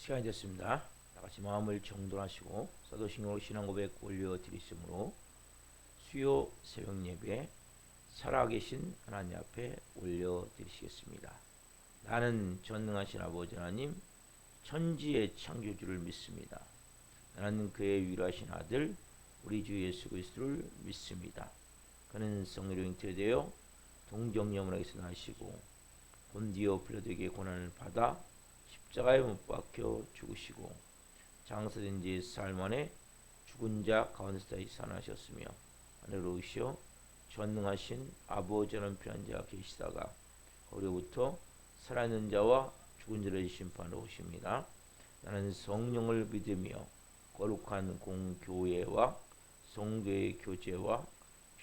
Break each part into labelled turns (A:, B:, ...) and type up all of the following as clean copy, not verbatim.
A: 시간이 됐습니다. 다같이 마음을 정돈하시고 사도신경으로 신앙고백 올려드리시므로 수요 새벽 예배 살아계신 하나님 앞에 올려드리시겠습니다. 나는 전능하신 아버지 하나님 천지의 창조주를 믿습니다. 나는 그의 위로하신 아들 우리 주 예수 그리스도를 믿습니다. 그는 성령으로 잉태되어 동정녀문에게서 나시고 본디오 빌라도에게 고난을 받아 십자가에 못 박혀 죽으시고 장사된 지 사흘 만에 죽은 자 가운데서 다시 살아나셨으며 하늘로 오시어 전능하신 아버지라는 편한 자가 계시다가 거기로부터 살아있는 자와 죽은 자를 심판하러 오십니다. 나는 성령을 믿으며 거룩한 공교회와 성도의 교제와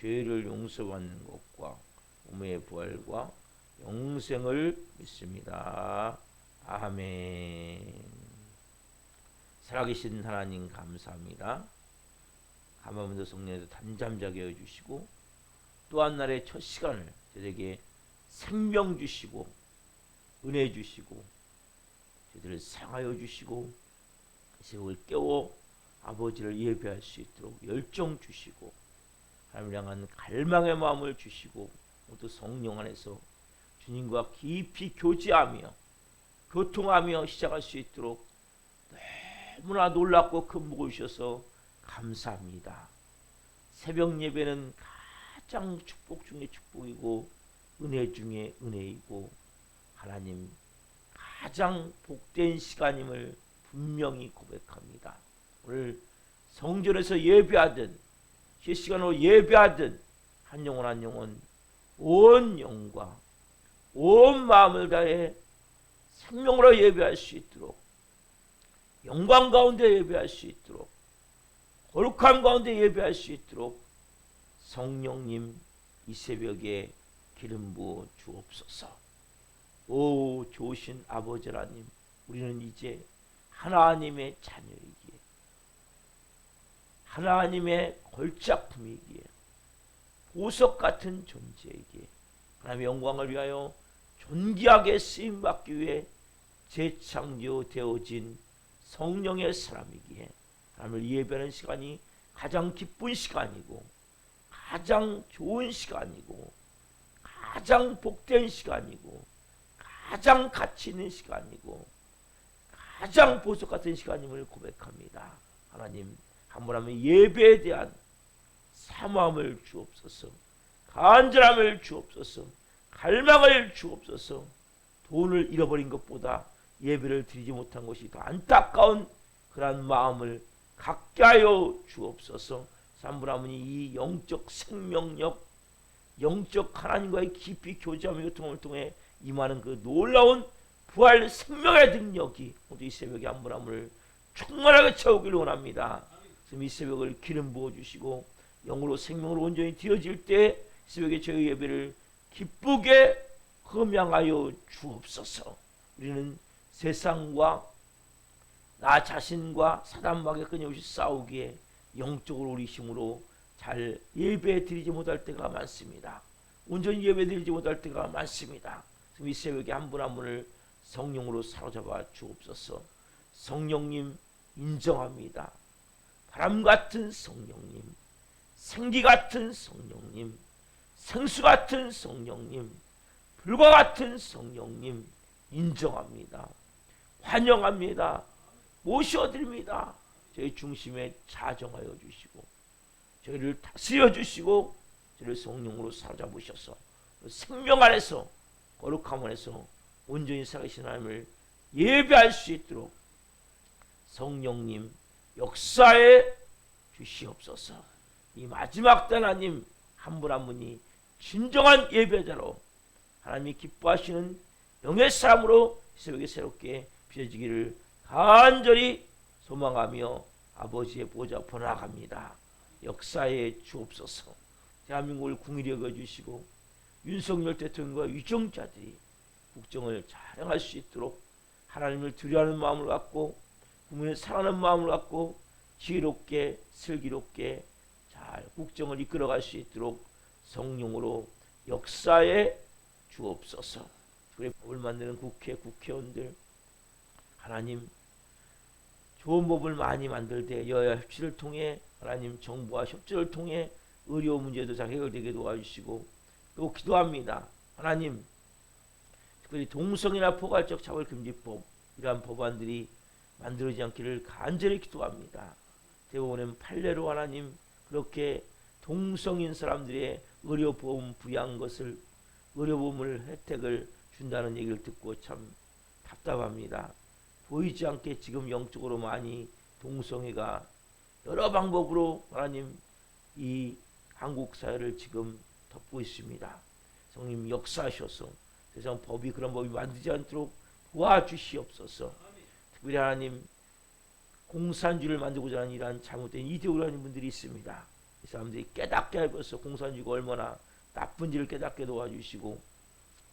A: 죄를 용서받는 것과 몸의 부활과 영생을 믿습니다. 아멘. 살아계신 하나님 감사합니다. 가마문도 성령에서 단잠자게 해주시고 또 한 날의 첫 시간을 저에게 생명 주시고 은혜 주시고 저들을 사랑하여 주시고 세상을 깨워 아버지를 예배할 수 있도록 열정 주시고 하나님을 향한 갈망의 마음을 주시고 모두 성령 안에서 주님과 깊이 교제하며 교통하며 시작할 수 있도록 너무나 놀랍고 큰 복을 주셔서 감사합니다. 새벽 예배는 가장 축복 중에 축복이고 은혜 중에 은혜이고 하나님 가장 복된 시간임을 분명히 고백합니다. 오늘 성전에서 예배하든 실시간으로 예배하든 한 영혼 한 영혼 온 영과 온 마음을 다해 생명으로 예배할 수 있도록 영광 가운데 예배할 수 있도록 거룩함 가운데 예배할 수 있도록 성령님 이 새벽에 기름 부어 주옵소서. 오 좋으신 아버지 하나님, 우리는 이제 하나님의 자녀이기에 하나님의 걸작품이기에 보석 같은 존재이기에 하나님의 영광을 위하여 존귀하게 쓰임받기 위해 재창조되어진 성령의 사람이기에 하나님을 예배하는 시간이 가장 기쁜 시간이고 가장 좋은 시간이고 가장 복된 시간이고 가장 가치 있는 시간이고 가장 보석 같은 시간임을 고백합니다. 하나님 한 번 하면 예배에 대한 사모함을 주옵소서. 간절함을 주옵소서. 갈망을 주옵소서. 돈을 잃어버린 것보다 예배를 드리지 못한 것이 더 안타까운 그런 마음을 갖게 하여 주옵소서. 삼부라문이 이 영적 생명력, 영적 하나님과의 깊이 교제하며 교통을 통해 임하는 그 놀라운 부활 생명의 능력이 모두 이 새벽에 한부라문을 충만하게 채우기를 원합니다. 그래서 이 새벽을 기름 부어주시고 영으로 생명으로 온전히 되어질 때 새벽에 저희 예배를 기쁘게 흠양하여 주옵소서. 우리는 세상과 나 자신과 사단마귀 끊임없이 싸우기에 영적으로 우리 힘으로 잘 예배 드리지 못할 때가 많습니다. 온전히 예배 드리지 못할 때가 많습니다. 이 새벽에 한 분 한 분을 성령으로 사로잡아 주옵소서. 성령님 인정합니다. 바람 같은 성령님, 생기 같은 성령님, 생수 같은 성령님, 불과 같은 성령님 인정합니다. 환영합니다. 모셔드립니다. 저희 중심에 자정하여 주시고 저희를 다스려 주시고 저희를 성령으로 사로잡으셔서 생명 안에서 거룩함 안에서 온전히 살아계신 하나님을 예배할 수 있도록 성령님 역사해 주시옵소서. 이 마지막 때 하나님 한 분 한 분이 진정한 예배자로 하나님이 기뻐하시는 영의 사람으로 새벽에 새롭게 빚어지기를 간절히 소망하며 아버지의 보좌 번나갑니다. 역사에 주옵소서. 대한민국을 궁일히 여겨주시고 윤석열 대통령과 유정자들이 국정을 잘 행할 수 있도록 하나님을 두려워하는 마음을 갖고 국민을 사랑하는 마음을 갖고 지혜롭게 슬기롭게 잘 국정을 이끌어갈 수 있도록 성령으로 역사에 주옵소서. 그래 법을 만드는 국회 국회의원들 하나님 좋은 법을 많이 만들되 여야 협치를 통해 하나님 정부와 협조를 통해 의료 문제도 잘 해결되게 도와주시고 또 기도합니다. 하나님 특별히 동성이나 포괄적 차별금지법 이러한 법안들이 만들어지지 않기를 간절히 기도합니다. 대법원은 판례로 하나님 그렇게 동성인 사람들의 의료보험 부여한 것을 의료보험을 혜택을 준다는 얘기를 듣고 참 답답합니다. 보이지 않게 지금 영적으로 많이 동성애가 여러 방법으로 하나님 이 한국 사회를 지금 덮고 있습니다. 성님 역사하셔서 세상 법이 그런 법이 만들지 않도록 도와주시옵소서. 특별히 하나님 공산주의를 만들고자 하는 이러한 잘못된 이데올로기하는 분들이 있습니다. 이 사람들이 깨닫게 하셔서 공산주의가 얼마나 나쁜지를 깨닫게 도와주시고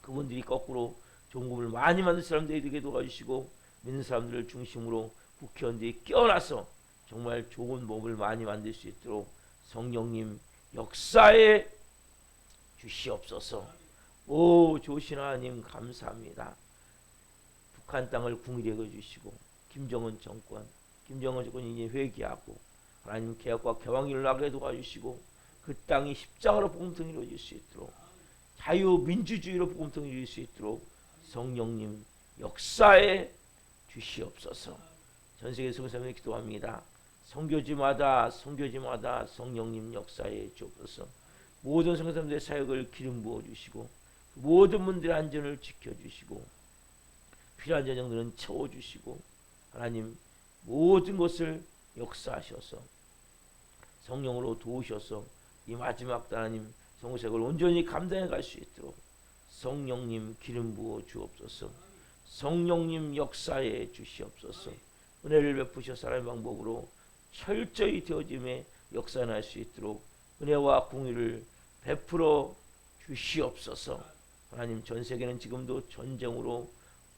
A: 그분들이 거꾸로 좋은 법을 많이 만든 사람들이 되게 도와주시고 믿는 사람들을 중심으로 국회의원들이 깨어나서 정말 좋은 법을 많이 만들 수 있도록 성령님 역사에 주시옵소서. 오 좋으신 하나님 감사합니다. 북한 땅을 궁일해 주시고 김정은 정권이 이제 회귀하고 하나님 개혁과 개방이 일어나게 도와주시고 그 땅이 십자가로 복음통이 이루어질 수 있도록 자유민주주의로 복음통이 이루어질 수 있도록 성령님 역사에 주시옵소서. 전세계 성사님을 기도합니다. 선교지마다 성령님 역사에 주옵소서. 모든 성사님들의 사역을 기름 부어주시고 모든 분들의 안전을 지켜주시고 필요한 재정들은 채워주시고 하나님 모든 것을 역사하셔서 성령으로 도우셔서 이 마지막 하나님 성교사역을 온전히 감당해 갈 수 있도록 성령님 기름 부어 주옵소서. 성령님 역사해 주시옵소서. 은혜를 베푸셔 사람의 방법으로 철저히 되어짐에 역사할 수 있도록 은혜와 공의를 베풀어 주시옵소서. 하나님 전 세계는 지금도 전쟁으로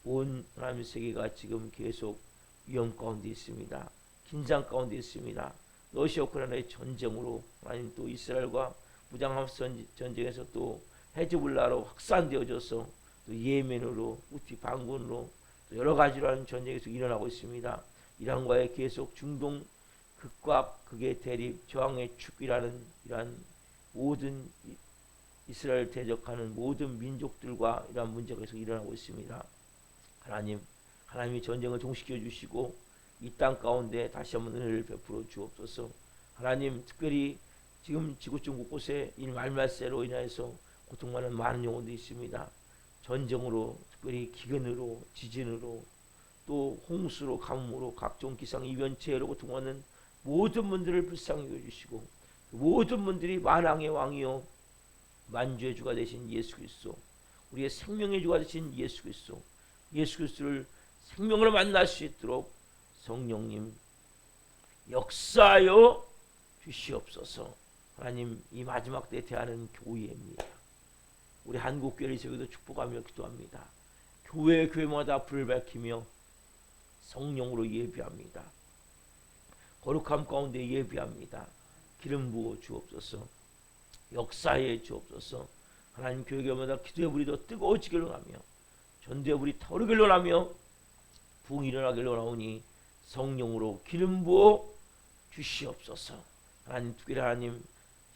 A: 온 하나님 세계가 지금 계속 위험 가운데 있습니다. 긴장 가운데 있습니다. 러시아 우크라이나의 전쟁으로 하나님 또 이스라엘과 무장하마스 전쟁에서 또 헤즈볼라로 확산되어져서 또 예멘으로 우티 반군으로 또 여러 가지로 하는 전쟁에서 일어나고 있습니다. 이란과의 계속 중동 극과 극의 대립 저항의 축이라는 이러한 모든 이스라엘 대적하는 모든 민족들과 이러한 문제가 계속 일어나고 있습니다. 하나님이 전쟁을 종식해 주시고 이 땅 가운데 다시 한번 은혜를 베풀어 주옵소서. 하나님 특별히 지금 지구촌 곳곳에 이 말말세로 인해서 고통받는 많은 영혼들이 있습니다. 전쟁으로 특별히 기근으로 지진으로 또 홍수로 가뭄으로 각종 기상이변체로 고통받는 모든 분들을 불쌍히 여겨주시고 모든 분들이 만왕의 왕이요 만주의 주가 되신 예수 그리스도 우리의 생명의 주가 되신 예수 그리스도를 생명으로 만날 수 있도록 성령님 역사하여 주시옵소서. 하나님 이 마지막 때 대하는 교회입니다. 우리 한국교회를 저기도 축복하며 기도합니다. 교회마다 불을 밝히며 성령으로 예비합니다. 거룩함 가운데 예비합니다. 기름 부어 주옵소서. 역사해 주옵소서. 하나님 교회마다 기도의 불이 더 뜨거워지길 원하며 전도의 불이 타오르길 원하며 부흥이 일어나길 원하오니 성령으로 기름 부어 주시옵소서. 하나님 특별히 하나님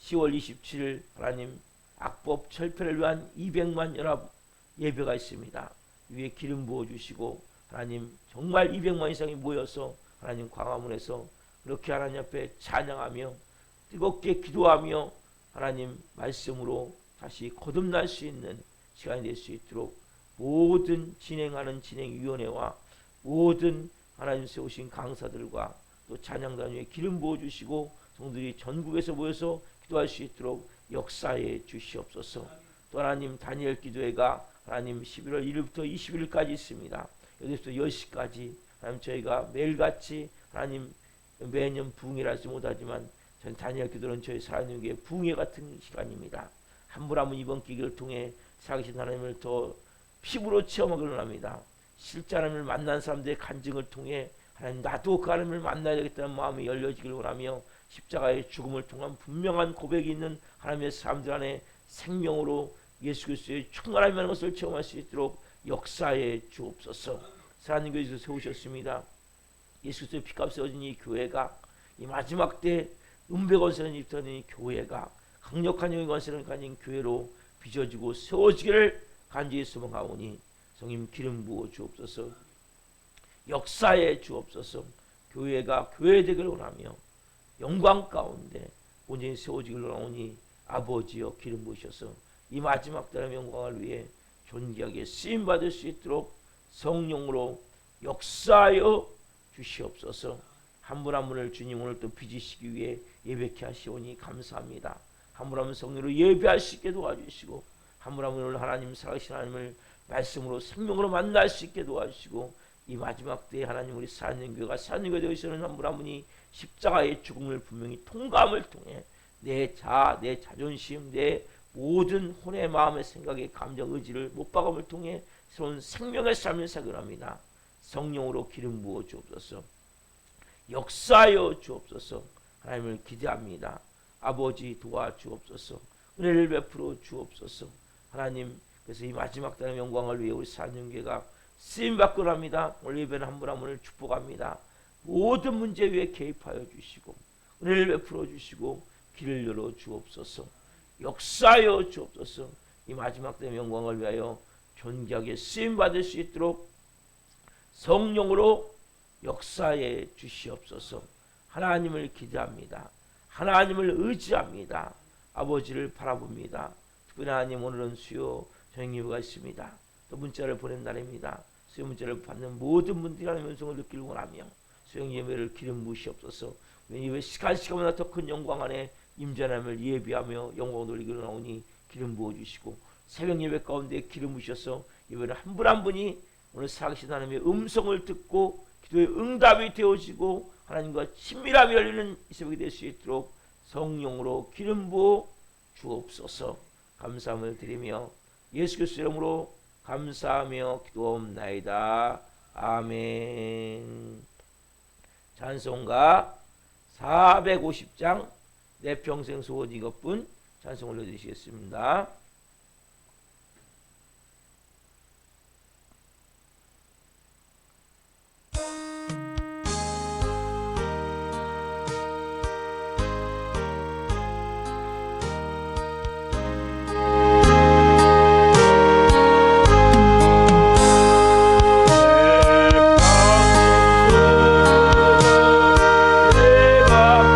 A: 10월 27일 하나님 악법 철폐를 위한 200만 연합 예배가 있습니다. 위에 기름 부어 주시고 하나님 정말 200만 이상이 모여서 하나님 광화문에서 그렇게 하나님 앞에 찬양하며 뜨겁게 기도하며 하나님 말씀으로 다시 거듭날 수 있는 시간이 될 수 있도록 모든 진행하는 진행위원회와 모든 하나님 세우신 강사들과 또 찬양단 위에 기름 부어 주시고 성도들이 전국에서 모여서 기도할 수 있도록 역사해 주시옵소서. 또 하나님 다니엘 기도회가 하나님 11월 1일부터 20일까지 있습니다. 여기서부터 10시까지 하나님 저희가 매일같이 하나님 매년 부흥회를 하지 못하지만 전 다니엘 기도는 저희 사랑님에게 부흥회 같은 시간입니다. 한 분 한 분 이번 기기를 통해 살아계신 하나님을 더 피부로 체험하기를 합니다. 실제 하나님을 만난 사람들의 간증을 통해 하나님 나도 그 하나님을 만나야 되겠다는 마음이 열려지기를 원하며 십자가의 죽음을 통한 분명한 고백이 있는 하나님의 사람들 안에 생명으로 예수 그리스도의 충만함이라는 것을 체험할 수 있도록 역사해 주옵소서. 사랑님 교회에서 세우셨습니다. 예수 그리스도의 피값을 얻은 이 교회가 이 마지막 때 은백원세를 입던 이 교회가 강력한 영의 권세를 가진 교회로 빚어지고 세워지기를 간절히 소망하오니 성님 기름 부어 주옵소서. 역사에 주옵소서. 교회가 교회 되기를 원하며 영광 가운데 온전히 세워지기를 원하오니 아버지여 기름 부으셔서 이 마지막 때의 영광을 위해 존귀하게 쓰임 받을 수 있도록 성령으로 역사하여 주시옵소서. 한 분 한 분을 주님 오늘 또 빚으시기 위해 예배케 하시오니 감사합니다. 한 분 한 분 성령으로 예배할 수 있게 도와주시고 한 분 한 분을 하나님 살아계신 하나님을 말씀으로 생명으로 만날 수 있게 도와주시고 이 마지막 때에 하나님 우리 사랑교회가 사랑교회 되어 있는 한 분 한 분이 십자가의 죽음을 분명히 통감을 통해 내 자존심, 내 모든 혼의 마음의 생각의 감정 의지를 못 박음을 통해 새로운 생명의 삶을 사결합니다. 성령으로 기름 부어 주옵소서. 역사하여 주옵소서. 하나님을 기대합니다. 아버지 도와주옵소서. 은혜를 베풀어 주옵소서. 하나님 그래서 이 마지막 때의 영광을 위해 우리 사랑교회가 쓰임 받고 합니다. 오늘 예배는 한 분 한 분을 축복합니다. 모든 문제 위에 개입하여 주시고 은혜를 베풀어 주시고 길을 열어 주옵소서. 역사하여 주옵소서. 이 마지막 때의 영광을 위하여 존귀하게 쓰임 받을 수 있도록 성령으로 역사해 주시옵소서. 하나님을 기대합니다. 하나님을 의지합니다. 아버지를 바라봅니다. 특별히 하나님 오늘은 수요 저녁 예배가 있습니다. 또 문자를 보낸 날입니다. 수요 문자를 받는 모든 분들이 하나님의 음성을 듣기를 원하며 수요 예배를 기름 부으시옵소서. 예배 시간마다 더 큰 영광 안에 임재함을 예비하며 영광을 돌리기로 나오니 기름 부어주시고 새벽 예배 가운데 기름 부으셔서 예배를 한 분 한 분이 오늘 살아계신 하나님의 음성을 듣고 기도의 응답이 되어지고 하나님과 친밀함이 열리는 이 새벽이 될 수 있도록 성령으로 기름 부어 주옵소서. 감사함을 드리며 예수 그리스도 이름으로 감사하며 기도옵나이다. 아멘. 찬송가 450장 내 평생 소원 이것뿐 찬송 올려주시겠습니다.
B: 내가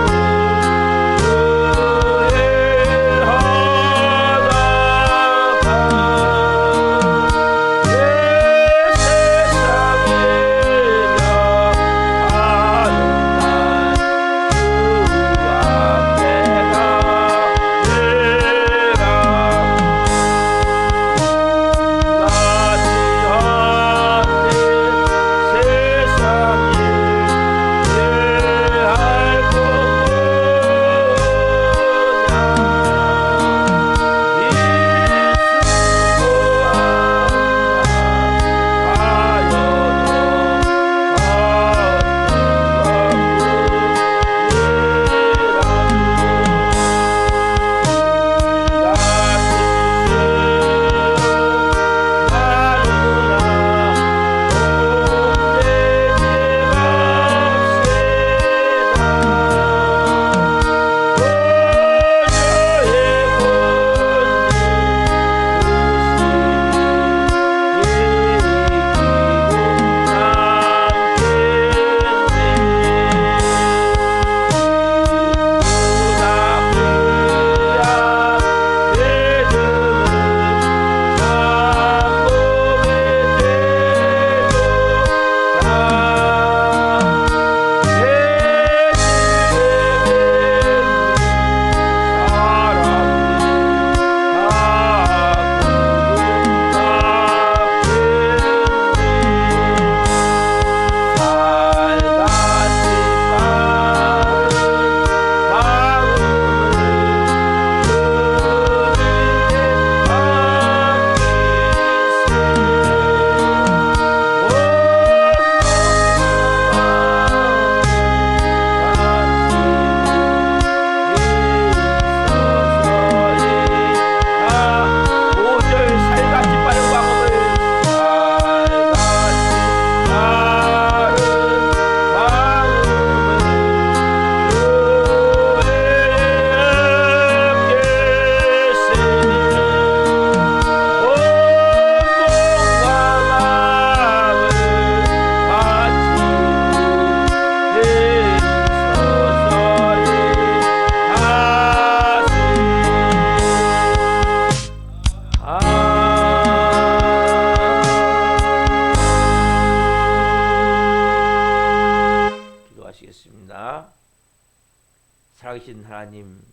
A: 살아계신 하나님,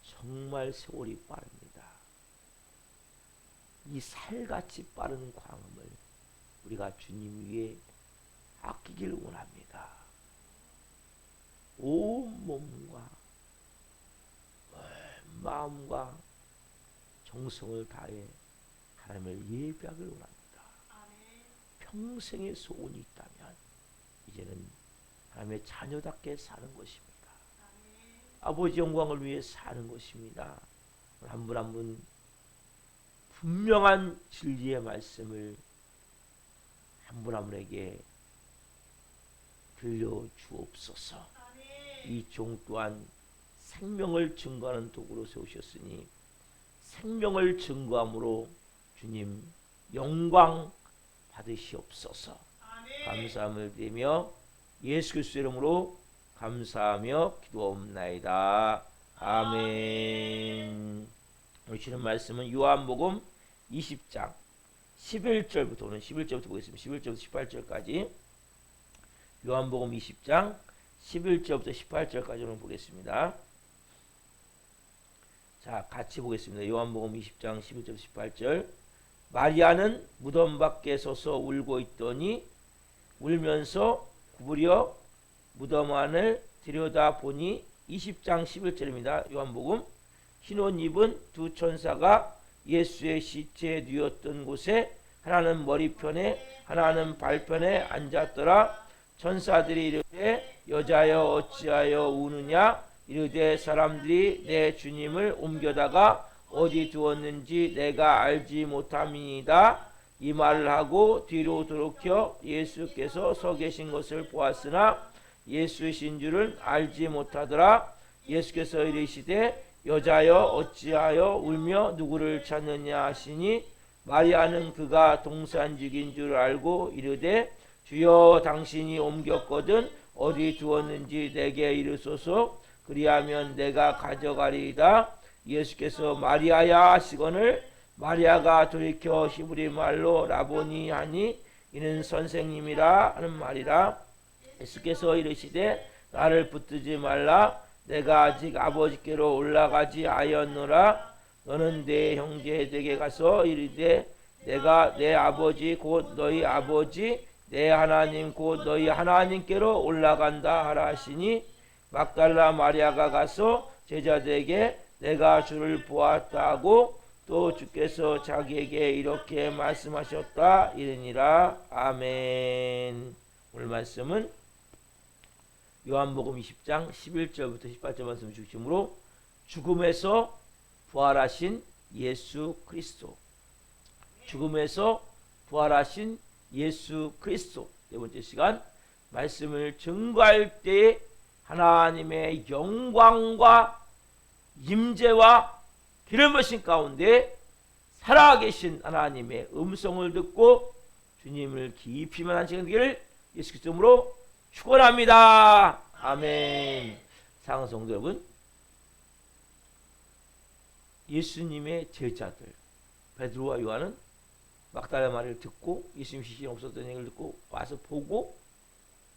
A: 정말 세월이 빠릅니다. 이 살같이 빠른 광음을 우리가 주님 위에 아끼길 원합니다. 온 몸과 온 마음과 정성을 다해 하나님을 예배하길 원합니다. 평생의 소원이 있다면 이제는 하나님의 자녀답게 사는 것입니다. 아버지 영광을 위해 사는 것입니다. 한 분 한 분 분명한 진리의 말씀을 한 분 한 분에게 들려주옵소서. 이 종 또한 생명을 증거하는 도구로 세우셨으니 생명을 증거함으로 주님 영광 받으시옵소서. 감사함을 드리며 예수 그리스도 이름으로 감사하며 기도옵나이다. 아멘. 오늘 주는 말씀은 요한복음 20장 11절부터 오늘 11절부터 보겠습니다. 11절부터 18절까지 요한복음 20장 11절부터 18절까지 오늘 보겠습니다. 자, 같이 보겠습니다. 요한복음 20장 11절부터 18절. 마리아는 무덤 밖에 서서 울고 있더니 울면서 구부려 무덤 안을 들여다보니 20장 11절입니다. 요한복음. 흰 옷 입은 두 천사가 예수의 시체에 누웠던 곳에 하나는 머리편에 하나는 발편에 앉았더라. 천사들이 이르되 여자여 어찌하여 우느냐. 이르되 사람들이 내 주님을 옮겨다가 어디 두었는지 내가 알지 못함이니이다. 이 말을 하고 뒤로 돌이켜 예수께서 서 계신 것을 보았으나 예수이신 줄은 알지 못하더라. 예수께서 이르시되 여자여 어찌하여 울며 누구를 찾느냐 하시니 마리아는 그가 동산직인 줄 알고 이르되 주여 당신이 옮겼거든 어디 두었는지 내게 이르소서. 그리하면 내가 가져가리이다. 예수께서 마리아야 하시거늘 마리아가 돌이켜 히브리 말로 라보니 하니 이는 선생님이라 하는 말이라. 예수께서 이르시되 나를 붙들지 말라. 내가 아직 아버지께로 올라가지 아니하였노라. 너는 내 형제에게 가서 이르되 내가 내 아버지 곧 너희 아버지 내 하나님 곧 너희 하나님께로 올라간다 하라 하시니 막달라 마리아가 가서 제자들에게 내가 주를 보았다 하고 또 주께서 자기에게 이렇게 말씀하셨다 이르니라. 아멘. 오늘 말씀은 요한복음 20장 11절부터 18절 말씀 중심으로 죽음에서 부활하신 예수 그리스도, 죽음에서 부활하신 예수 그리스도 네 번째 시간 말씀을 증거할 때 하나님의 영광과 임재와 기름 부으심 가운데 살아계신 하나님의 음성을 듣고 주님을 깊이 만난 시간 되기를 예수 그리스도 이름으로 축원합니다. 아멘. 사랑하는 성도 여러분, 예수님의 제자들 베드로와 요한은 막달라 말을 듣고 예수님 시신이 없었던 얘기를 듣고 와서 보고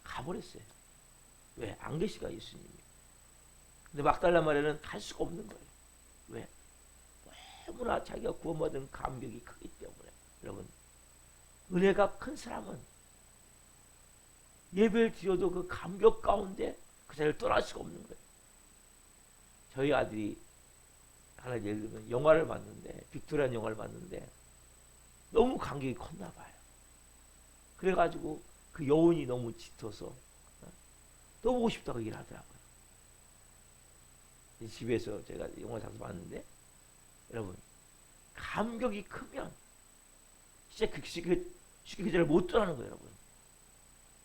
A: 가버렸어요. 왜? 안 계시가 예수님이. 근데 막달라 마리아는 갈 수가 없는 거예요. 왜? 너무나 자기가 구원받은 감격이 크기 때문에. 여러분, 은혜가 큰 사람은 예배를 드려도 그 감격 가운데 그 자리를 떠날 수가 없는 거예요. 저희 아들이 하나 예를 들면 영화를 봤는데, 빅토리안 영화를 봤는데 너무 감격이 컸나 봐요. 그래가지고 그 여운이 너무 짙어서 또 보고 싶다고 얘기를 하더라고요. 집에서 제가 영화 자주 봤는데, 여러분, 감격이 크면 진짜 쉽게 그 자리를 못 떠나는 거예요. 여러분,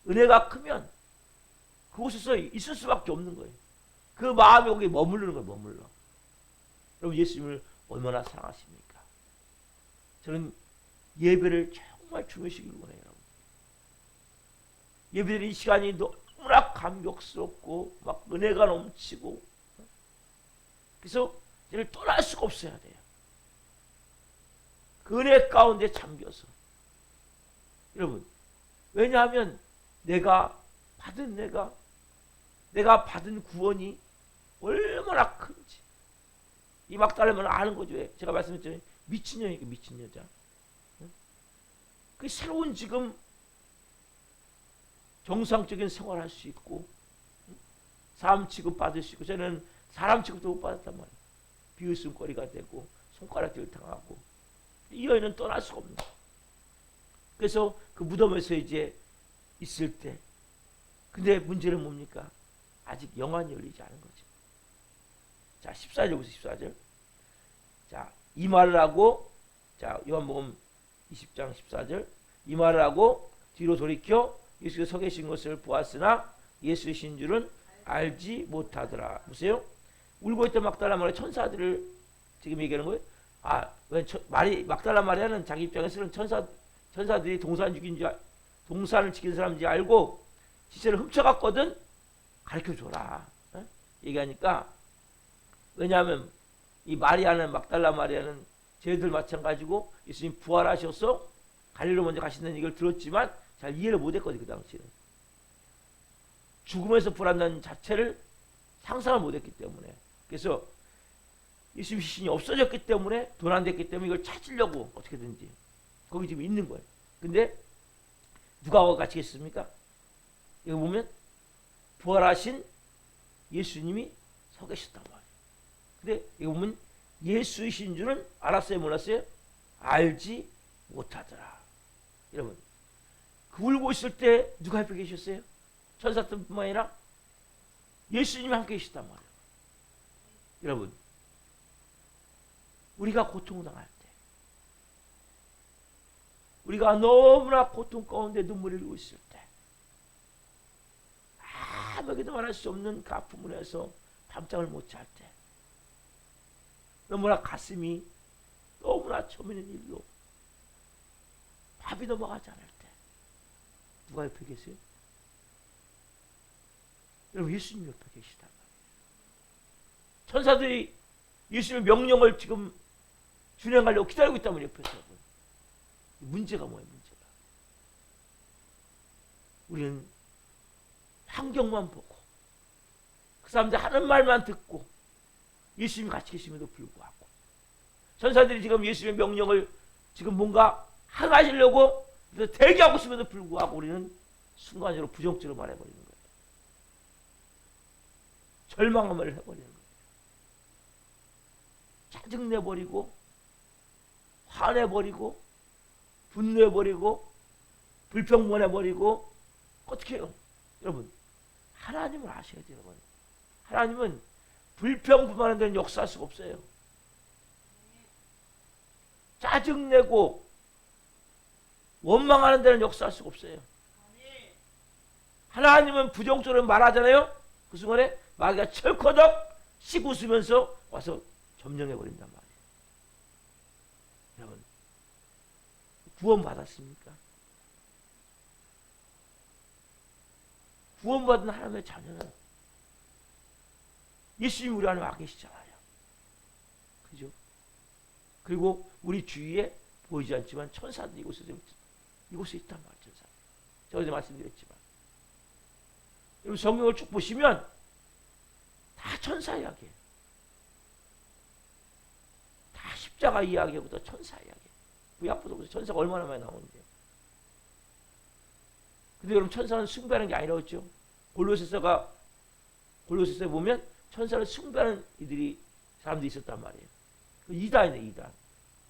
A: 은혜가 크면 그곳에서 있을 수밖에 없는 거예요. 그 마음이 거기에 머무르는 거예요. 머물러. 여러분, 예수님을 얼마나 사랑하십니까? 저는 예배를 정말 중요시하길 원해요. 여러분, 예배드리는 이 시간이 너무나 감격스럽고 막 은혜가 넘치고, 그래서 이를 떠날 수가 없어야 돼요. 그 은혜 가운데 잠겨서. 여러분, 왜냐하면 내가 받은 구원이 얼마나 큰지 이 막달라는 아는 거죠. 제가 말씀드렸잖아요. 미친 여자니까 미친 여자. 그 새로운 지금 정상적인 생활할 수 있고 사람 취급 받을 수 있고 저는 사람 취급도 못 받았단 말이에요. 비웃음거리가 되고 손가락질 당하고 이 여인은 떠날 수가 없는 거예요. 그래서 그 무덤에서 이제 있을 때 근데 문제는 뭡니까? 아직 영안이 열리지 않은 거죠. 자 14절 보세요. 14절. 자 이 말을 하고 자 요한복음 20장 14절 이 말을 하고 뒤로 돌이켜 예수께서 서 계신 것을 보았으나 예수이신 줄은 알지 못하더라. 보세요. 울고 있던 막달라 마리아 천사들을 지금 얘기하는 거예요. 왜 막달라 마리아는 자기 입장에서는 천사들이 동산을 지킨 사람인지 알고 시체를 훔쳐갔거든. 가르쳐줘라. 얘기하니까 왜냐하면 이 막달라 마리아는 쟤들 마찬가지고 예수님 부활하셔서 갈릴리로 먼저 가신다는 얘기를 들었지만 잘 이해를 못했거든. 그 당시에는 죽음에서 부활한다는 자체를 상상을 못했기 때문에 그래서 예수님 시신이 없어졌기 때문에 돈 안 됐기 때문에 이걸 찾으려고 어떻게든지 거기 지금 있는 거예요. 근데 누가 같이 있습니까? 여기 보면 부활하신 예수님이 서 계셨단 말이에요. 근데 여기 보면 예수이신 줄은 알았어요? 몰랐어요? 알지 못하더라. 여러분 그 울고 있을 때 누가 옆에 계셨어요? 천사뿐만 아니라 예수님이 함께 계시단 말이에요. 여러분 우리가 고통당할 때 우리가 너무나 고통 가운데 눈물을 흘리고 있을 때 아무에게도 말할 수 없는 그 아픔을 해서 밤잠을 못 잘 때 너무나 가슴이 너무나 처미는 일로 밥이 넘어가지 않을 때 누가 옆에 계세요? 여러분 예수님 옆에 계시단 말이에요. 천사들이 예수님의 명령을 지금 준행하려고 기다리고 있다면 옆에서 문제가 뭐예요? 문제가 우리는 환경만 보고 그 사람들 하는 말만 듣고 예수님이 같이 계심에도 불구하고 천사들이 지금 예수님의 명령을 지금 뭔가 하시려고 대기하고 있음에도 불구하고 우리는 순간적으로 부정적으로 말해버리는 거예요. 절망함을 해버리는 거예요. 짜증내버리고 화내버리고 분노해버리고 불평문해버리고 어떻게 해요? 여러분 하나님을 아셔야 돼요. 여러분. 하나님은 불평분만한 데는 역사할 수가 없어요. 짜증내고 원망하는 데는 역사할 수가 없어요. 하나님은 부정적으로 말하잖아요. 그 순간에 마귀가 철커덕 씩 웃으면서 와서 점령해버린단 말이에요. 여러분 구원 받았습니까? 구원받은 하나님의 자녀는 예수님이 우리 안에 와 계시잖아요. 그죠? 그리고 우리 주위에 보이지 않지만 천사들이 이곳에 있단 말이에요. 천사. 제가 어제 말씀드렸지만 여러분 성경을 쭉 보시면 다 천사 이야기예요. 다 십자가 이야기부터 천사 이야기. 구약부터 보세요. 천사가 얼마나 많이 나오는데요. 근데 여러분 천사는 숭배하는 게 아니라고 했죠. 골로새서에 보면 천사를 숭배하는 사람들이 있었단 말이에요. 이단이네 이단.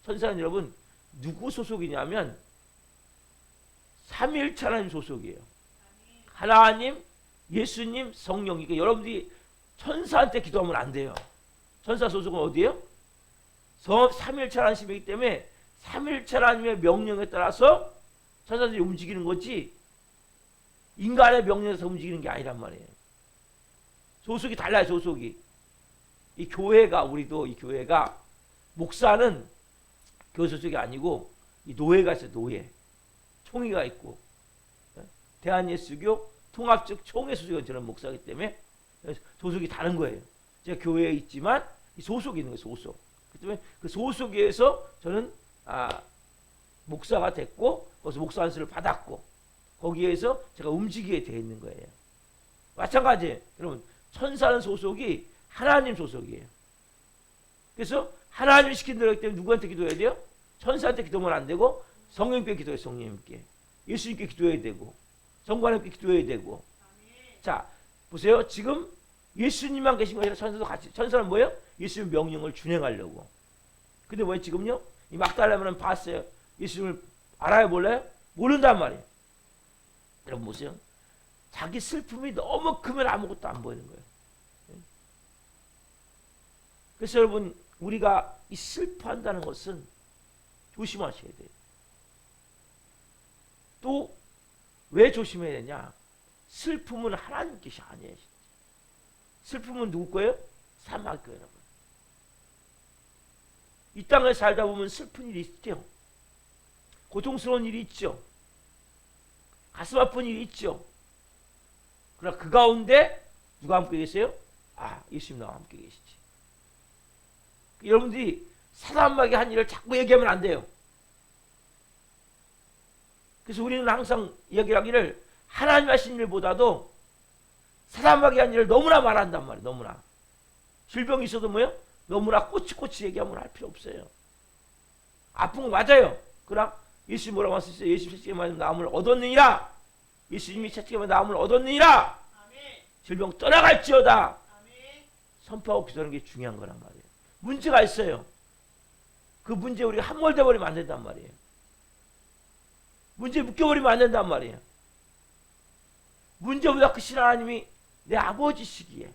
A: 천사는 여러분 누구 소속이냐면 삼위일체 하나님 소속이에요. 하나님, 예수님, 성령. 그러니까 여러분들이 천사한테 기도하면 안 돼요. 천사 소속은 어디예요? 삼위일체 하나님이기 때문에 삼위일체 하나님의 명령에 따라서 천사들이 움직이는 거지 인간의 명령에서 움직이는 게 아니란 말이에요. 소속이 달라요. 소속이. 이 교회가 우리도 이 교회가 목사는 교회 소속이 아니고 이 노예가 있어요. 노예. 총회가 있고 대한예수교 통합적 총회 소속이 저는 목사이기 때문에 소속이 다른 거예요. 제가 교회에 있지만 이 소속이 있는 거예요. 소속. 그렇기 때문에 그 소속에서 저는 목사가 됐고 거기서 목사 안수를 받았고 거기에서 제가 움직이게 되어 있는 거예요. 마찬가지예요. 여러분 천사는 소속이 하나님 소속이에요. 그래서 하나님이 시킨 대로 하기 때문에 누구한테 기도해야 돼요? 천사한테 기도하면 안 되고 성령님께 기도해요. 성령님께. 예수님께 기도해야 되고 성관님께 기도해야 되고. 자, 보세요. 지금 예수님만 계신 거 아니라 천사도 같이. 천사는 뭐예요? 예수님 명령을 준행하려고. 근데 뭐예요? 지금요? 이 막달라면은 봤어요. 예수님을 알아요? 몰라요? 모른단 말이에요. 여러분 보세요. 자기 슬픔이 너무 크면 아무것도 안 보이는 거예요. 그래서 여러분 우리가 이 슬퍼한다는 것은 조심하셔야 돼요. 또 왜 조심해야 되냐? 슬픔은 하나님 것이 아니에요. 슬픔은 누구 거예요? 사막 거예요. 여러분. 이 땅에 살다 보면 슬픈 일이 있죠. 고통스러운 일이 있죠. 가슴 아픈 일이 있죠. 그러나 그 가운데 누가 함께 계세요? 아, 예수님 나와 함께 계시지. 여러분들이 사단마귀 한 일을 자꾸 얘기하면 안 돼요. 그래서 우리는 항상 이야기를 하기를 하나님 하신 일보다도 사단마귀 한 일을 너무나 말한단 말이에요. 너무나. 질병이 있어도 뭐요? 너무나 꼬치꼬치 얘기하면 할 필요 없어요. 아픈 거 맞아요. 그러나 예수님 뭐라고 하셨어요? 예수님 채찍에만 나음을 얻었느니라. 예수님이 채찍에만 나음을 얻었느니라. 질병 떠나갈지어다. 선포하고 기도하는 게 중요한 거란 말이에요. 문제가 있어요. 그 문제에 우리가 함몰돼 버리면 안 된단 말이에요. 문제에 묶여버리면 안 된단 말이에요. 문제보다 크신 하나님이 내 아버지시기에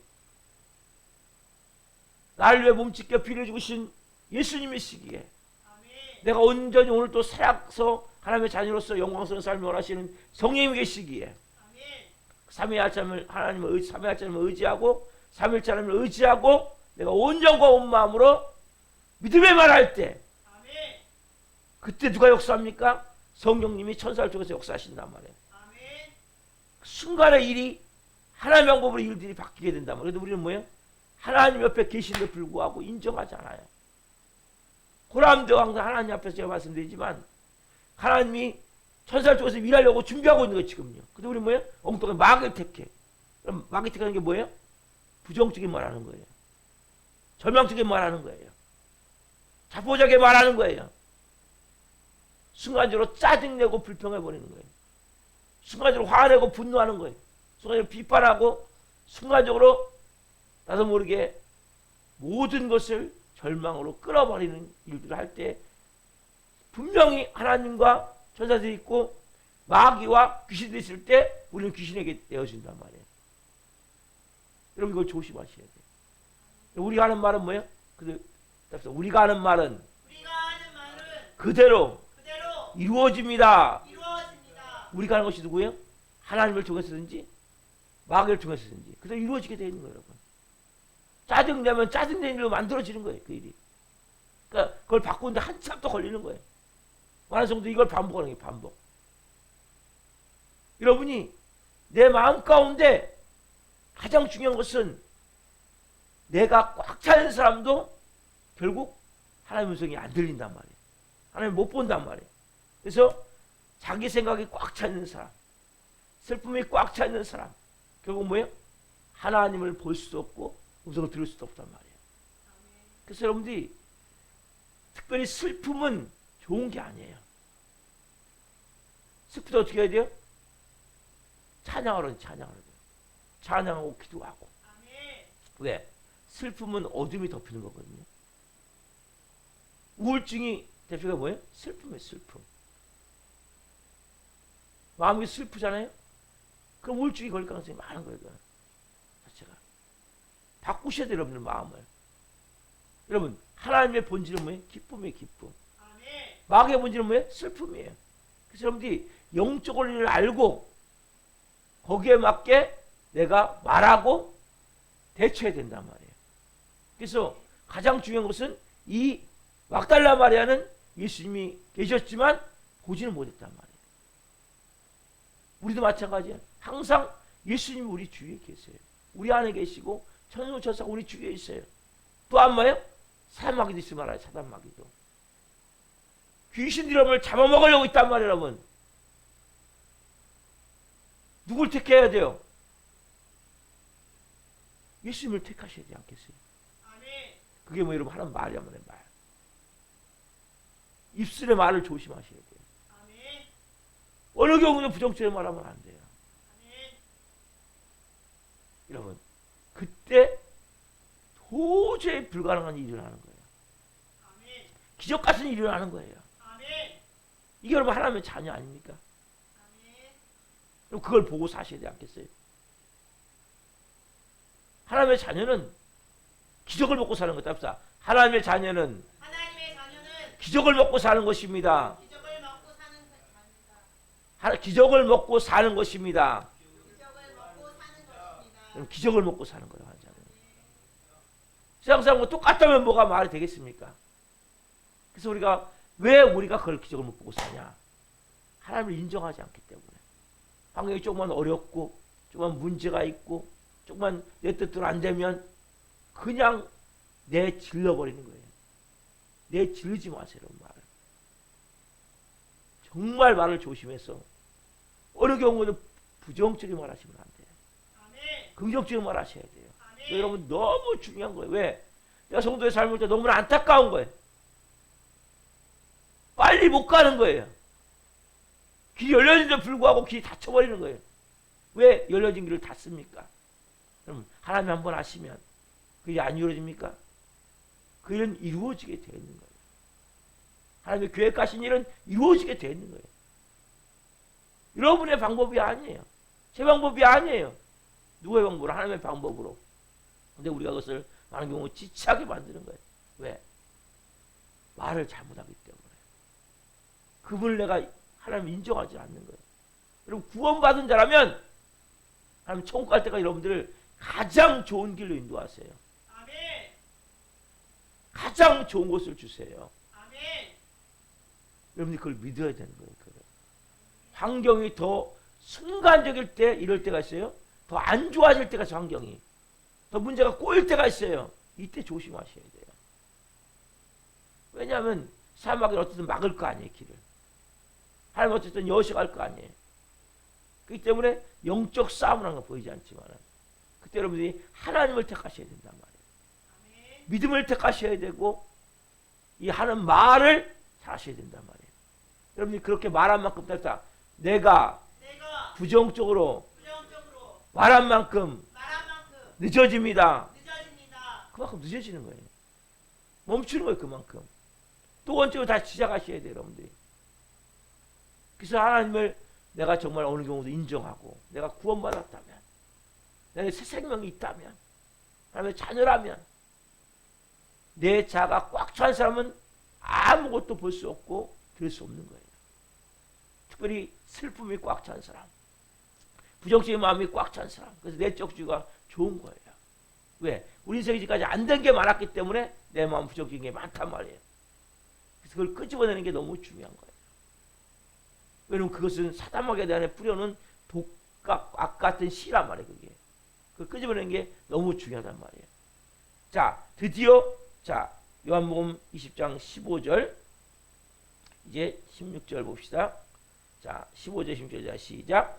A: 나를 위해 몸짓겨 피를 죽으신 예수님이시기에 내가 온전히 오늘 또 살아서 하나님의 자녀로서 영광스러운 삶을 원하시는 성령님이 계시기에 삼위일체 하나님을 의지하고 삼위일체 하나님을 의지하고 내가 온전과 온 마음으로 믿음의 말할 때 그때 누가 역사합니까? 성령님이 천사를 통해서 역사하신단 말이에요. 그 순간의 일이 하나님의 방법으로 일들이 바뀌게 된단 말이에요. 그래도 우리는 뭐예요? 하나님 옆에 계신데 불구하고 인정하지 않아요. 고람도 항상 하나님 앞에서 제가 말씀드리지만 하나님이 천사를 통해서 일하려고 준비하고 있는 거예요. 지금요. 근데 우리 뭐예요? 엉뚱한 마귀를 택해. 그럼 마귀 택하는 게 뭐예요? 부정적인 말하는 거예요. 절망적인 말하는 거예요. 자포자기하게 말하는 거예요. 순간적으로 짜증내고 불평해버리는 거예요. 순간적으로 화내고 분노하는 거예요. 순간적으로 비판하고 순간적으로 나도 모르게 모든 것을 절망으로 끌어버리는 일들을 할 때 분명히 하나님과 천사들이 있고 마귀와 귀신들이 있을 때 우리는 귀신에게 내어준단 말이에요. 여러분 이걸 조심하셔야 돼요. 우리가 하는 말은 뭐예요? 우리가 하는 말은 그대로 이루어집니다. 우리가 하는 것이 누구예요? 하나님을 통해서든지 마귀를 통해서든지 그대로 이루어지게 되어 있는 거예요. 여러분. 짜증내면 짜증내는 일로 만들어지는 거예요. 그 일이. 그러니까 그걸 바꾸는데 한참 더 걸리는 거예요. 많은 성도 이걸 반복하는 게 반복. 여러분이 내 마음 가운데 가장 중요한 것은 내가 꽉 차는 사람도 결국 하나님의 음성이 안 들린단 말이에요. 하나님 못 본단 말이에요. 그래서 자기 생각이 꽉 차 있는 사람, 슬픔이 꽉 차 있는 사람, 결국 뭐예요? 하나님을 볼 수도 없고 음성을 들을 수도 없단 말이에요. 그래서 여러분들이 특별히 슬픔은 좋은 게 아니에요. 슬플 때 어떻게 해야 돼요? 찬양하러 돼요. 찬양하고 기도하고. 왜? 슬픔은 어둠이 덮이는 거거든요. 우울증이 대표가 뭐예요? 슬픔이에요. 슬픔. 마음이 슬프잖아요? 그럼 우울증이 걸릴 가능성이 많은 거예요. 자체가. 바꾸셔야 돼요. 여러분들 마음을. 여러분 하나님의 본질은 뭐예요? 기쁨이에요. 기쁨. 마귀의 본질은 뭐예요? 슬픔이에요. 그래서 여러분들이 영적 원리를 알고 거기에 맞게 내가 말하고 대처해야 된단 말이에요. 그래서 가장 중요한 것은 이 막달라 마리아는 예수님이 계셨지만 보지는 못했단 말이에요. 우리도 마찬가지예요. 항상 예수님이 우리 주위에 계세요. 우리 안에 계시고 천사가 우리 주위에 있어요. 또 안 봐요? 사단마귀도 있으면 알아요. 사단마귀도. 귀신들이 여러분을 잡아먹으려고 있단 말이에요. 여러분. 누굴 택해야 돼요? 예수님을 택하셔야 되지 않겠어요? 그게 뭐 여러분 하는 말이 한번 말. 입술의 말을 조심하셔야 돼요. 어느 경우는 부정적인 말하면 안 돼요. 여러분 그때 도저히 불가능한 일이 일어나는 거예요. 기적 같은 일이 일어나는 거예요. 이게 여러분 하나님의 자녀 아닙니까? 그럼 그걸 보고 사셔야 되지 않겠어요? 하나님의 자녀는 기적을 먹고 사는 것도 없다. 하나님의 자녀는 기적을 먹고 사는 것입니다. 기적을 먹고 사는 것입니다. 기적을 먹고 사는 거예요. 세상 사람과 똑같다면 뭐가 말이 되겠습니까? 그래서 왜 우리가 그걸 기적을 못 보고 사냐? 하나님을 인정하지 않기 때문에. 환경이 조금만 어렵고 조금만 문제가 있고 조금만 내 뜻대로 안 되면 그냥 내질러버리는 거예요. 내지르지 마세요. 말을. 정말 말을 조심해서 어느 경우는 부정적인 말 하시면 안 돼요. 긍정적인 말 하셔야 돼요. 여러분 너무 중요한 거예요. 왜? 내가 성도의 삶을 볼 때 너무나 안타까운 거예요. 빨리 못 가는 거예요. 길이 열려진데도 불구하고 길이 닫혀버리는 거예요. 왜 열려진 길을 닫습니까? 그럼 하나님 한번 하시면 그 일이 안 이루어집니까? 그 일은 이루어지게 되어 있는 거예요. 하나님의 계획하신 일은 이루어지게 되어 있는 거예요. 여러분의 방법이 아니에요. 제 방법이 아니에요. 누구의 방법으로? 하나님의 방법으로. 근데 우리가 그것을 많은 경우 지치하게 만드는 거예요. 왜? 말을 잘못하기 때문에. 그분을 내가 하나님 인정하지 않는 거예요. 여러분 구원받은 자라면 하나님 천국 갈 때까지 여러분들을 가장 좋은 길로 인도하세요. 아멘. 가장 좋은 것을 주세요. 아멘. 여러분들이 그걸 믿어야 되는 거예요. 그걸. 환경이 더 순간적일 때 이럴 때가 있어요. 더 안 좋아질 때가 있어요. 환경이. 더 문제가 꼬일 때가 있어요. 이때 조심하셔야 돼요. 왜냐하면 사막이 어쨌든 막을 거 아니에요. 길을. 하나님 어쨌든 여식할 거 아니에요. 그렇기 때문에 영적 싸움을 하는 거 보이지 않지만 그때 여러분들이 하나님을 택하셔야 된단 말이에요. 아멘. 믿음을 택하셔야 되고 이 하는 말을 잘하셔야 된단 말이에요. 여러분들이 그렇게 말한 만큼 됐다. 내가 부정적으로 말한 만큼 늦어집니다. 그만큼 늦어지는 거예요. 멈추는 거예요. 그만큼. 또 원칙으로 다시 시작하셔야 돼요. 여러분들이. 그래서 하나님을 내가 정말 어느 경우도 인정하고 내가 구원받았다면 내가 새 생명이 있다면 하나님의 자녀라면 내 자가 꽉 찬 사람은 아무것도 볼 수 없고 들 수 없는 거예요. 특별히 슬픔이 꽉 찬 사람 부정적인 마음이 꽉 찬 사람 그래서 내적 주의가 좋은 거예요. 왜? 우리 인생이 지금까지 안 된 게 많았기 때문에 내 마음 부정적인 게 많단 말이에요. 그래서 그걸 끄집어내는 게 너무 중요한 거예요. 왜냐면 그것은 사단마귀에 대한 뿌려놓은 독과 악 같은 씨란 말이에요. 그게. 그걸 끄집어내는 게 너무 중요하단 말이에요. 자, 드디어 자 요한복음 20장 15절 이제 16절 봅시다. 자, 15절 16절 시작.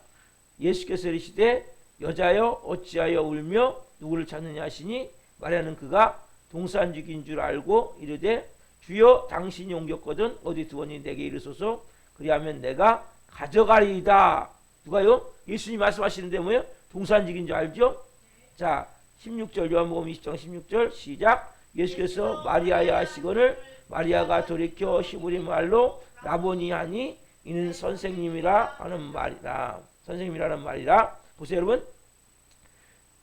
A: 예수께서 이르시되 여자여 어찌하여 울며 누구를 찾느냐 하시니 마리아는 그가 동산직인 줄 알고 이르되 주여 당신이 옮겼거든 어디 두었니 내게 이르소서 그리하면 내가 가져가리이다. 누가요? 예수님 말씀하시는데 뭐예요? 동산직인 줄 알죠? 자 16절 요한복음 20장 16절 시작. 예수께서 마리아야 하시거늘 마리아가 돌이켜 히브리 말로 라보니 하니 이는 선생님이라 하는 말이라. 선생님이라는 말이라. 보세요 여러분.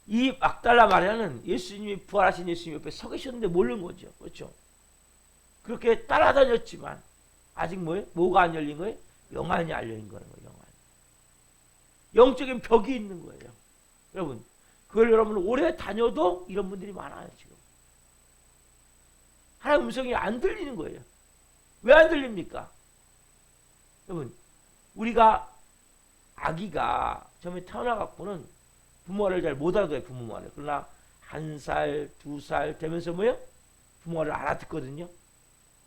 A: 이 막달라 마리아는 예수님이 부활하신 예수님 옆에 서 계셨는데 모르는 거죠. 그렇죠? 그렇게 따라다녔지만 아직 뭐예요? 뭐가 안 열린 거예요? 영안이 안 열린 거예요. 영안. 영적인 벽이 있는 거예요. 여러분 그걸 여러분 오래 다녀도 이런 분들이 많아요. 지금 하나님 음성이 안 들리는 거예요. 왜 안 들립니까? 여러분 우리가 아기가 처음에 태어나갖고는 부모를 잘 못 알아들어요. 부모 말을. 그러나 1살, 2살 되면서 뭐예요? 부모를 알아듣거든요.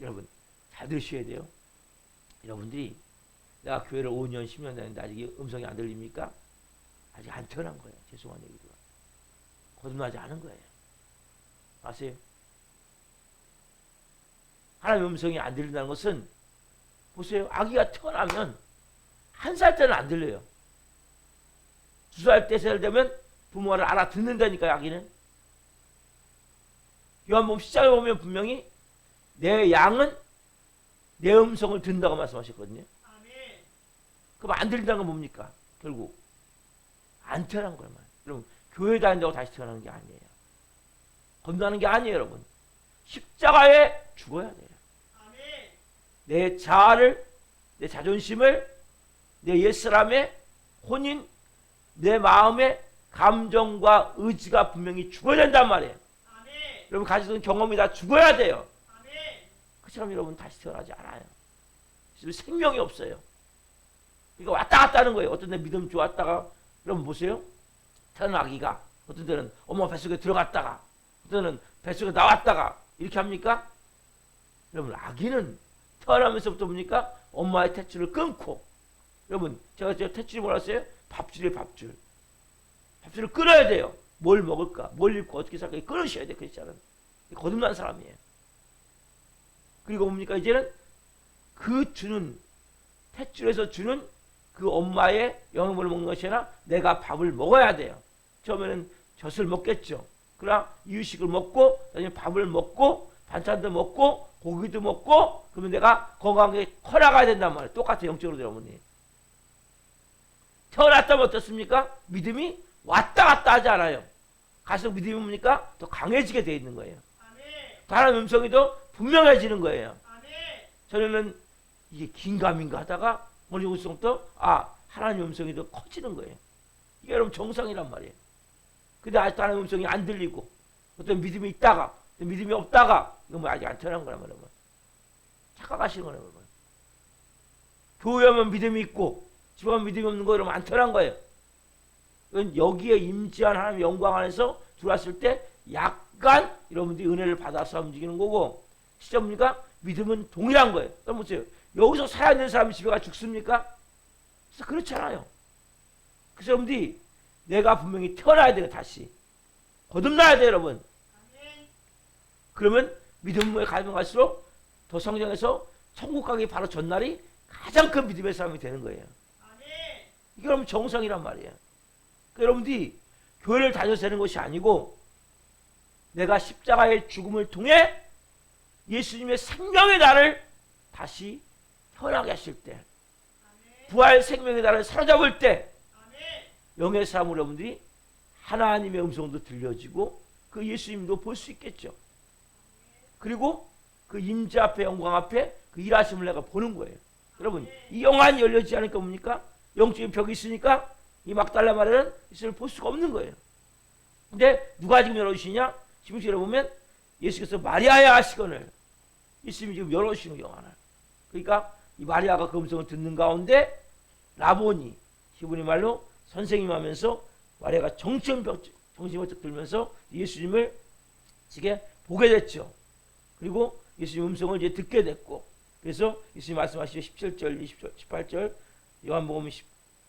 A: 여러분 잘 들으셔야 돼요. 여러분들이 내가 교회를 5년, 10년 다녔는데 아직 음성이 안 들립니까? 아직 안 태어난 거예요. 죄송한 얘기도. 거듭나지 않은 거예요. 아세요? 하나님의 음성이 안 들린다는 것은 보세요. 아기가 태어나면 1살 때는 안 들려요. 2살 때, 3살 되면 부모를 알아듣는다니까요. 아기는. 요한복음 10장에 보면 분명히 내 양은 내 음성을 듣는다고 말씀하셨거든요. 그럼 안 들린다는 건 뭡니까? 결국 안 태어난 거예요. 여러분, 교회 다닌다고 다시 태어나는 게 아니에요. 건너는 게 아니에요. 여러분, 십자가에 죽어야 돼요. 내 자아를, 내 자존심을, 내 옛사람의 혼인, 내 마음의 감정과 의지가 분명히 죽어야 된단 말이에요. 여러분, 가지던 경험이 다 죽어야 돼요. 그처럼 여러분 다시 태어나지 않아요. 생명이 없어요. 그러니까 왔다 갔다 하는 거예요. 어떤 데 믿음 좋았다가, 여러분 보세요. 태어난 아기가 어떤 데는 엄마 뱃속에 들어갔다가, 어떤 데는 뱃속에 나왔다가 이렇게 합니까? 여러분, 아기는 태어나면서부터 뭡니까? 엄마의 탯줄을 끊고, 여러분, 제가 탯줄이 뭐라 했어요? 밥줄이에요. 밥줄. 밥줄을 끊어야 돼요. 뭘 먹을까? 뭘 입고 어떻게 살까? 끊으셔야 돼요. 크리스찬은. 거듭난 사람이에요. 그리고 뭡니까? 이제는 그 주는, 탯줄에서 주는 그 엄마의 영양분을 먹는 것이 아니라 내가 밥을 먹어야 돼요. 처음에는 젖을 먹겠죠. 그러나 이유식을 먹고, 나중에 밥을 먹고, 반찬도 먹고, 고기도 먹고, 그러면 내가 건강하게 커나가야 된단 말이에요. 똑같아요. 영적으로 여러분이. 태어났다면 어떻습니까? 믿음이 왔다 갔다 하지 않아요. 갈수록 믿음이 뭡니까? 더 강해지게 되어 있는 거예요. 하나님의 음성이 더 분명해지는 거예요. 저는 이게 긴가민가 하다가 어느 정도부터 하나님의 음성이 더 커지는 거예요. 이게 여러분 정상이란 말이에요. 근데 아직도 하나님의 음성이 안 들리고, 어떤 믿음이 있다가 어떤 믿음이 없다가, 이건 뭐 아직 안 태어난 거란 말이에요. 착각하시는 거예요. 여러분. 교회 오면 믿음이 있고 집 오면 믿음이 없는 거 이러면 안 태어난 거예요. 여기에 임재한 하나님의 영광 안에서 들어왔을 때 약간 여러분들이 은혜를 받아서 움직이는 거고, 진짜 뭡니까? 믿음은 동일한 거예요. 여러분 보세요. 여기서 살아있는 사람이 집에 가 죽습니까? 그래서 그렇잖아요. 그래서 여러분들이 내가 분명히 태어나야 돼요. 다시 거듭나야 돼요. 여러분. 그러면 믿음에 가면 갈수록 더 성장해서 천국 가기 바로 전날이 가장 큰 믿음의 사람이 되는 거예요. 이게 여러분 정상이란 말이에요. 그러니까 여러분들이 교회를 다녀서 되는 것이 아니고, 내가 십자가의 죽음을 통해 예수님의 생명의 날을 다시 태어나게 하실 때, 부활 생명의 날을 사로잡을 때, 영의 삶으로 여러분들이 하나님의 음성도 들려지고 그 예수님도 볼 수 있겠죠. 그리고 그 임재 앞에, 영광 앞에 그 일하심을 내가 보는 거예요. 여러분, 이 영안이 열려지지 않으니까 뭡니까? 영적인 벽이 있으니까 이 막달라 마리아는 예수를 볼 수가 없는 거예요. 근데 누가 지금 열어주시냐? 16절에 보면 예수께서 마리아야 하시거늘, 예수님이 지금 열어주시는 영안을. 그러니까 이 마리아가 그 음성을 듣는 가운데 라보니, 히브리 말로 선생님 하면서 마리아가 정신이 번쩍 들면서 예수님을 지게 보게 됐죠. 그리고 예수님 음성을 이제 듣게 됐고, 그래서 예수님 말씀하시죠. 17절, 20절, 18절, 요한복음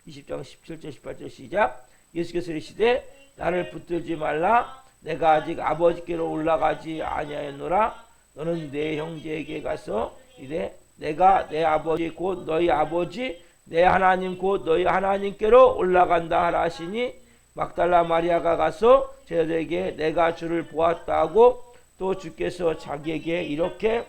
A: 20장 17절, 18절 시작. 예수께서 이르시되 나를 붙들지 말라. 내가 아직 아버지께로 올라가지 아니하였노라. 너는 내 형제에게 가서 이래 내가 내 아버지 곧 너희 아버지, 내 하나님 곧 너희 하나님께로 올라간다 하라 하시니, 막달라 마리아가 가서 제자들에게 내가 주를 보았다 하고 또 주께서 자기에게 이렇게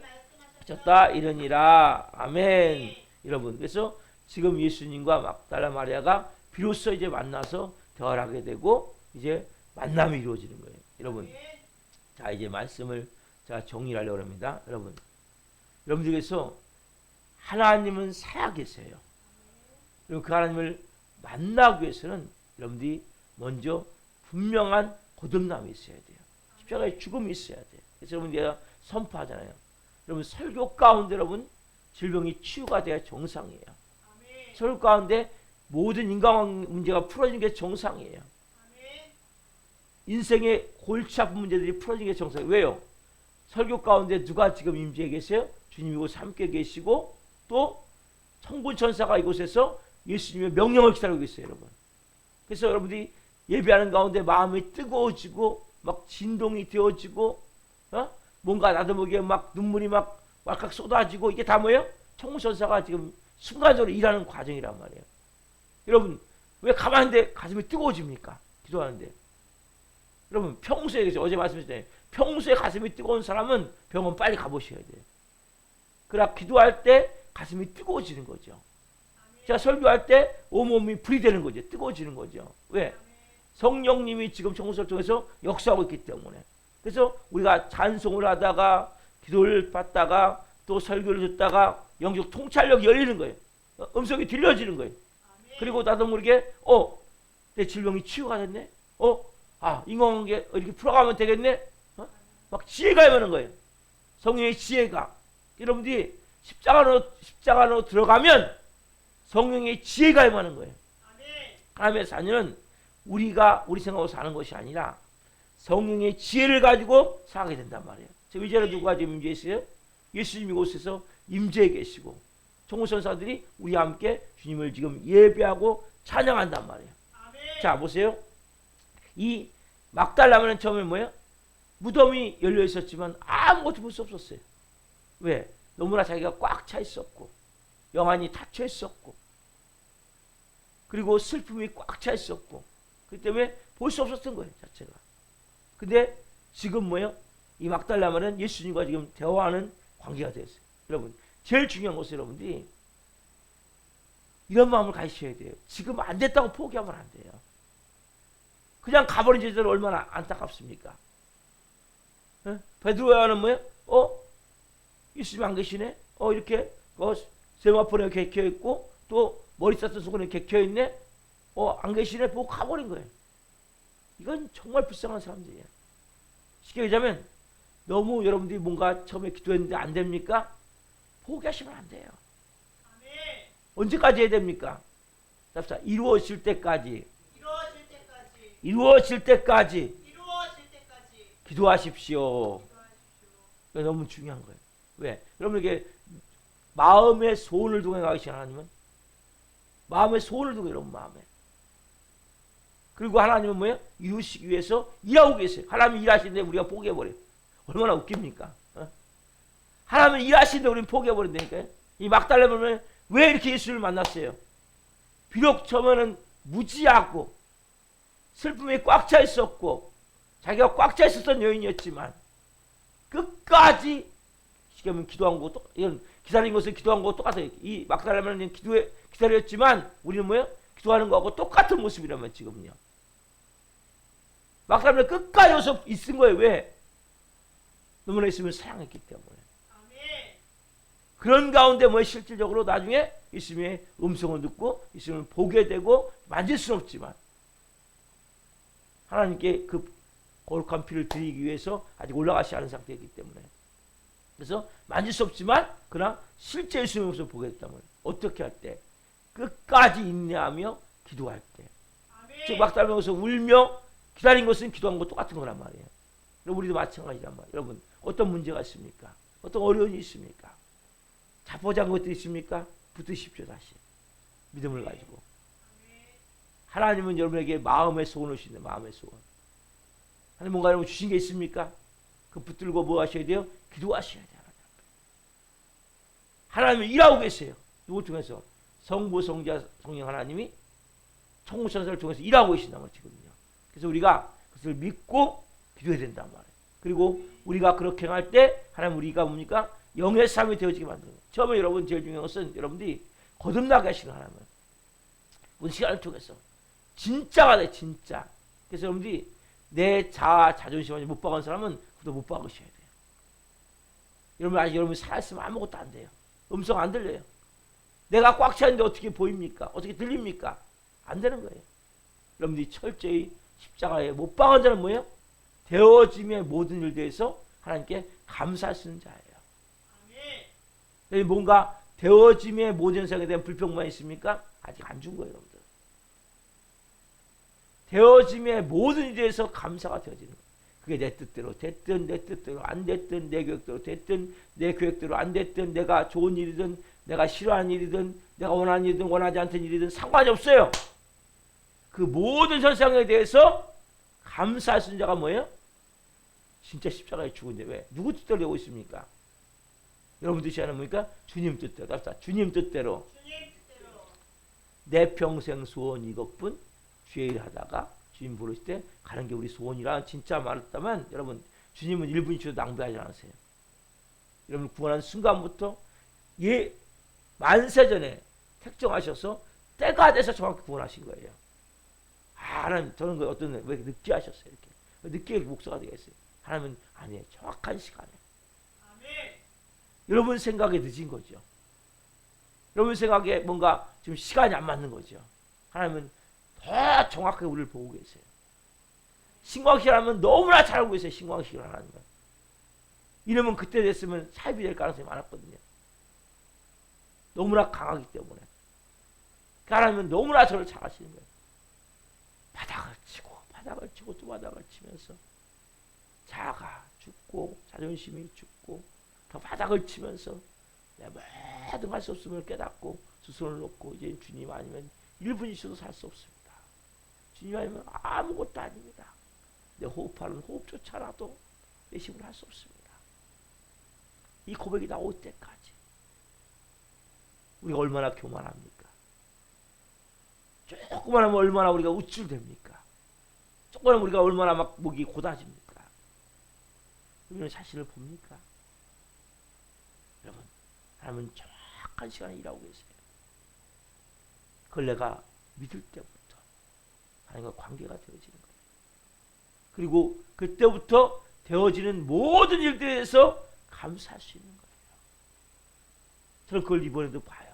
A: 하셨다 이르니라. 아멘. 여러분, 그래서 지금 예수님과 막달라 마리아가 비로소 이제 만나서 대화를 하게 되고 이제 만남이 이루어지는 거예요. 여러분, 자 이제 말씀을 제가 정리하려고 합니다. 여러분들께서 하나님은 살아계세요. 그리고 그 하나님을 만나기 위해서는 여러분들이 먼저 분명한 거듭남이 있어야 돼요. 십자가의 죽음이 있어야 돼요. 그래서 여러분 내가 선포하잖아요. 여러분 설교 가운데 여러분 질병이 치유가 돼야 정상이에요. 설교 가운데 모든 인간 문제가 풀어지는 게 정상이에요. 인생의 골치 아픈 문제들이 풀어지는 게 정상이에요. 왜요? 설교 가운데 누가 지금 임재해 계세요? 주님이 이곳에 함께 계시고 또 천군 천사가 이곳에서 예수님의 명령을 기다리고 있어요. 여러분. 그래서 여러분들이 예배하는 가운데 마음이 뜨거워지고 막 진동이 되어지고 뭔가 나도 모르게 막 눈물이 막 왈칵 쏟아지고 이게 다 뭐예요? 청구천사가 지금 순간적으로 일하는 과정이란 말이에요. 여러분 왜 가만히 있는데 가슴이 뜨거워집니까? 기도하는데. 여러분 평소에 어제 말씀드렸잖아요. 평소에 가슴이 뜨거운 사람은 병원 빨리 가보셔야 돼요. 그러나 기도할 때 가슴이 뜨거워지는 거죠. 제가 설교할 때 온몸이 불이 되는 거죠. 뜨거워지는 거죠. 왜? 성령님이 지금 청구서를 통해서 역사하고 있기 때문에. 그래서 우리가 찬송을 하다가 기도를 받다가 또 설교를 듣다가 영적 통찰력이 열리는 거예요. 음성이 들려지는 거예요. 그리고 나도 모르게 내 질병이 치유가 됐네. 인간관계 이렇게 풀어가면 되겠네. 막 지혜가 임하는 거예요. 성령의 지혜가. 여러분들이 십자가로 들어가면 성령의 지혜가 임하는 거예요. 하나님의 자녀는 우리가 우리 생각으로 사는 것이 아니라 성령의 지혜를 가지고 살게 된단 말이에요. 지금 이제는 누가 지금 임재해 있어요? 예수님 이곳에서 임재해 계시고 청구천사들이 우리와 함께 주님을 지금 예배하고 찬양한단 말이에요. 자 보세요. 이 막달라면은 처음에 뭐예요? 무덤이 열려 있었지만 아무것도 볼 수 없었어요. 왜? 너무나 자기가 꽉 차 있었고 영안이 닫혀 있었고 그리고 슬픔이 꽉 차 있었고 그렇기 때문에 볼 수 없었던 거예요 자체가. 근데 지금 뭐예요? 이 막달라면은 예수님과 지금 대화하는 관계가 되었어요. 여러분 제일 중요한 것은 여러분들이 이런 마음을 가지셔야 돼요. 지금 안 됐다고 포기하면 안 돼요. 그냥 가버린 제자들 얼마나 안타깝습니까? 베드로야는 뭐예요? 예수님 안 계시네? 이렇게 세마포에 객혀 있고 또 머리 썼던 손에 객혀 있네? 안 계시네? 보고 가버린 거예요. 이건 정말 불쌍한 사람들이에요. 쉽게 얘기하면 너무 여러분들이 뭔가 처음에 기도했는데 안 됩니까? 포기하시면 안 돼요. 언제까지 해야 됩니까? 잡시다. 이루어질 때까지. 이루어질 때까지. 기도하십시오. 이거 너무 중요한 거예요. 왜? 여러분에게 마음의 소원을 통해 가시는 하나님은 마음의 소원을 통해 여러분 마음에. 그리고 하나님은 뭐예요? 이루시기 위해서 일하고 계세요. 하나님이 일하시는데 우리가 포기해버려요. 얼마나 웃깁니까? 하나님은 일하시는데 우리는 포기해버린다니까요. 이 막달라면은 왜 이렇게 예수를 만났어요? 비록 처음에는 무지하고 슬픔이 꽉 차 있었고 자기가 꽉 차 있었던 여인이었지만 끝까지 지금 기도한 것도 이건 기다린 것을 기도한 것도 똑같아요. 이 막달라면은 기다렸지만 우리는 뭐예요? 기도하는 거하고 똑같은 모습이라면 지금요. 막달라면 끝까지 와서 있은 거예요. 왜? 너무나 예수님을 사랑했기 때문에. 그런 가운데 뭐 실질적으로 나중에 예수님의 음성을 듣고 예수님을 보게 되고 만질 수는 없지만 하나님께 그 거룩한 피를 드리기 위해서 아직 올라가지 않은 상태이기 때문에 그래서 만질 수 없지만 그러나 실제 예수님의 모습을 보게 됐다면 어떻게 할 때? 끝까지 인내하며 기도할 때. 즉 막달라면서 울며 기다린 것은 기도한 것 똑같은 거란 말이에요. 우리도 마찬가지란 말이에요. 여러분 어떤 문제가 있습니까? 어떤 어려움이 있습니까? 자포자기 것들이 있습니까? 붙으십시오 다시. 믿음을 가지고. 하나님은 여러분에게 마음의 소원을 주시는 마음의 소원. 하나님 뭔가 여러분 주신 게 있습니까? 그 붙들고 뭐 하셔야 돼요? 기도하셔야 돼요. 하나님은 일하고 계세요. 누굴 통해서? 성부, 성자, 성령 하나님이 천군천사를 통해서 일하고 계신단 말이에요. 지금요. 그래서 우리가 그것을 믿고 기도해야 된단 말이에요. 그리고 우리가 그렇게 할 때 하나님 우리가 뭡니까? 영의 삶이 되어지게 만드는 거예요. 처음에 여러분 제일 중요한 것은 여러분들이 거듭나게 하시는 하나님은 오늘 시간을 통해서 진짜가 돼 진짜. 그래서 여러분들이 내 자아 자존심을 못 박은 사람은 그것도 못 박으셔야 돼요. 여러분 아직 여러분 살아있으면 아무것도 안 돼요. 음성 안 들려요. 내가 꽉 차있는데 어떻게 보입니까? 어떻게 들립니까? 안 되는 거예요. 여러분들이 철저히 십자가에 못 박은 자는 뭐예요? 되어짐의 모든 일에 대해서 하나님께 감사하시는 자예요. 뭔가 되어짐의 모든 생에 대한 불평만 있습니까? 아직 안 준 거예요, 여러분들. 되어짐의 모든 일에 대해서 감사가 되어지는 거예요. 그게 내 뜻대로 됐든 내 뜻대로 안 됐든 내 계획대로 됐든 내 계획대로 안 됐든 내가 좋은 일이든 내가 싫어하는 일이든 내가 원하는 일이든 원하지 않던 일이든 상관이 없어요. 그 모든 현상에 대해서 감사할 수 있는 자가 뭐예요? 진짜 십자가에 죽은데 왜? 누구 뜻대로 되고 있습니까? 여러분 뜻이 아니라 뭡니까? 주님 뜻대로. 주님 뜻대로. 내 평생 소원 이것뿐 주의 일 하다가 주님 부르실 때 가는 게 우리 소원이라 진짜 말했다면 여러분 주님은 1분 1초도 낭비하지 않으세요. 여러분 구원한 순간부터 만세 전에 택정하셔서 때가 돼서 정확히 구원하신 거예요. 하나님 저는 그 어떤 왜 늦게 하셨어요 이렇게 늦게 목사가 되겠어요. 하나님은 아니에요. 정확한 시간에. 아멘. 여러분 생각에 늦은 거죠. 여러분 생각에 뭔가 지금 시간이 안 맞는 거죠. 하나님은 더 정확하게 우리를 보고 계세요. 신광식을 하면 너무나 잘 알고 계세요. 신광식을 하는 건. 이러면 그때 됐으면 사입이 될 가능성이 많았거든요. 너무나 강하기 때문에. 하나님은 너무나 저를 잘 아시는 거예요. 바닥을 치고 또 바닥을 치면서 자아가 죽고 자존심이 죽고 더 바닥을 치면서 내 모든 할 수 없음을 깨닫고 스스로를 놓고 이제 주님 아니면 1분 있어도 살 수 없습니다. 주님 아니면 아무것도 아닙니다. 내 호흡하는 호흡조차라도 내 힘으로 할 수 없습니다. 이 고백이 나올 때까지 우리가 얼마나 교만합니까? 조금만 하면 얼마나 우리가 우쭐댑니까? 조금만 하면 우리가 얼마나 막 목이 고다집니까? 우리는 자신을 봅니까? 여러분, 하나님은 정확한 시간에 일하고 계세요. 그걸 내가 믿을 때부터 하나님과 관계가 되어지는 거예요. 그리고 그때부터 되어지는 모든 일들에 대해서 감사할 수 있는 거예요. 저는 그걸 이번에도 봐요.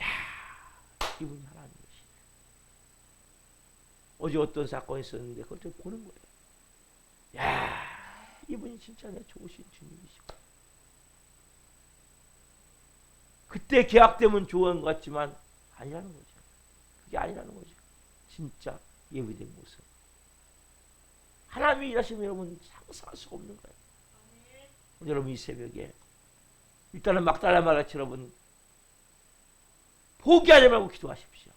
A: 야, 이분이 하나님이시네. 어제 어떤 사건이 있었는데 그걸 좀 보는 거예요. 야, 이분이 진짜 내 좋으신 주님이시고. 그때 계약되면 좋은 것 같지만 아니라는 거죠. 그게 아니라는 거죠. 진짜 예비된 모습. 하나님이 일하시면 여러분 상상할 수가 없는 거예요. 여러분 이 새벽에 일단은 막달라 말같이 여러분 포기하지 말고 기도하십시오.